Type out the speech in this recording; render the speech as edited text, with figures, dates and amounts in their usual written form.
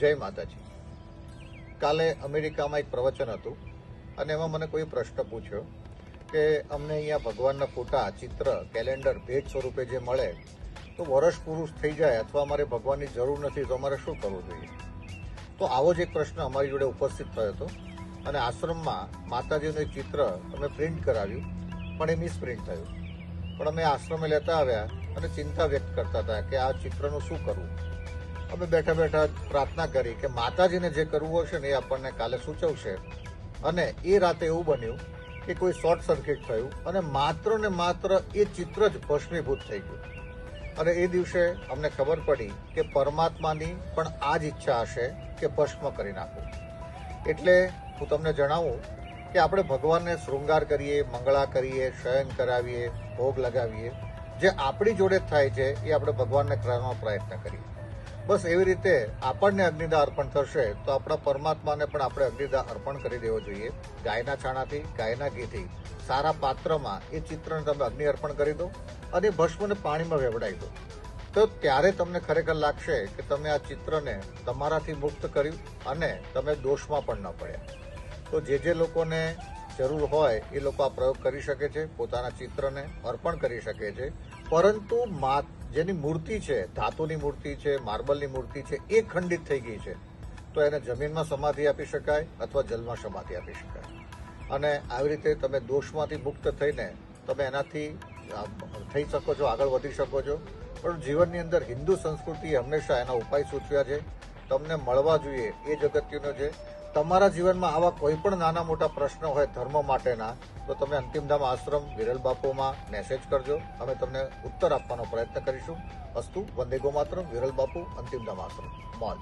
જય માતાજી. કાલે અમેરિકામાં એક પ્રવચન હતું અને એમાં મને કોઈ પ્રશ્ન પૂછ્યો કે અમને અહીંયા ભગવાનના ફોટા, ચિત્ર, કેલેન્ડર ભેટ સ્વરૂપે જે મળે તો વર્ષ પૂરું થઈ જાય અથવા અમારે ભગવાનની જરૂર નથી તો અમારે શું કરવું જોઈએ. તો આવો જ એક પ્રશ્ન અમારી જોડે ઉપસ્થિત થયો હતો અને આશ્રમમાં માતાજીનું એક ચિત્ર અમે પ્રિન્ટ કરાવ્યું પણ એ મિસપ્રિન્ટ થયું. પણ અમે આશ્રમે લેતા આવ્યા અને ચિંતા વ્યક્ત કરતા હતા કે આ ચિત્રનું શું કરવું. અમે બેઠા બેઠા પ્રાર્થના કરી કે માતાજીને જે કરવું હશે ને એ આપણને કાલે સૂચવશે. અને એ રાતે એવું બન્યું કે કોઈ શોર્ટ સર્કિટ થયું અને માત્ર એ ચિત્ર જ ભસ્મીભૂત થઈ ગયું. અને એ દિવસે અમને ખબર પડી કે પરમાત્માની પણ આ જ ઈચ્છા હશે કે ભસ્મ કરી નાખવું. એટલે હું તમને જણાવું કે આપણે ભગવાનને શૃંગાર કરીએ, મંગળા કરીએ, શયન કરાવીએ, ભોગ લગાવીએ, જે આપણી જોડે થાય છે એ આપણે ભગવાનને કરવાનો પ્રયત્ન કરીએ. બસ એવી રીતે આપણને અગ્નિદાહ અર્પણ થશે તો આપણા પરમાત્માને પણ આપણે અગ્નિદાહ અર્પણ કરી દેવો જોઈએ. ગાયના છાણાથી, ગાયના ઘીથી સારા પાત્રમાં એ ચિત્રને તમે અગ્નિ અર્પણ કરી દો અને ભસ્મને પાણીમાં વેવડાવી દો. તો ત્યારે તમને ખરેખર લાગશે કે તમે આ ચિત્રને તમારાથી મુક્ત કર્યું અને તમે દોષમાં પણ ન પડ્યા. તો જે લોકોને જરૂર હોય એ લોકો આ પ્રયોગ કરી શકે છે, પોતાના ચિત્રને અર્પણ કરી શકે છે. પરંતુ જેની મૂર્તિ છે, ધાતુની મૂર્તિ છે, માર્બલની મૂર્તિ છે, એ ખંડિત થઈ ગઈ છે તો એને જમીનમાં સમાધિ આપી શકાય અથવા જલમાં સમાધિ આપી શકાય. અને આવી રીતે તમે દોષમાંથી મુક્ત થઈને તમે એનાથી થઈ શકો છો, આગળ વધી શકો છો. પણ જીવનની અંદર હિન્દુ સંસ્કૃતિએ હંમેશા એના ઉપાય સૂચવ્યા છે. તમને મળવા જોઈએ એ જગત્યુનો છે. તમારા જીવનમાં આવા કોઈ પણ નાના મોટા પ્રશ્નો હોય ધર્મ માટેના તો તમે અંતિમધામ આશ્રમ વિરલ બાપુમાં મેસેજ કરજો. અમે તમને ઉત્તર આપવાનો પ્રયત્ન કરીશું. અસ્તુ વંદે ગો માતરમ. વિરલ બાપુ, અંતિમધામ આશ્રમ, મોજ.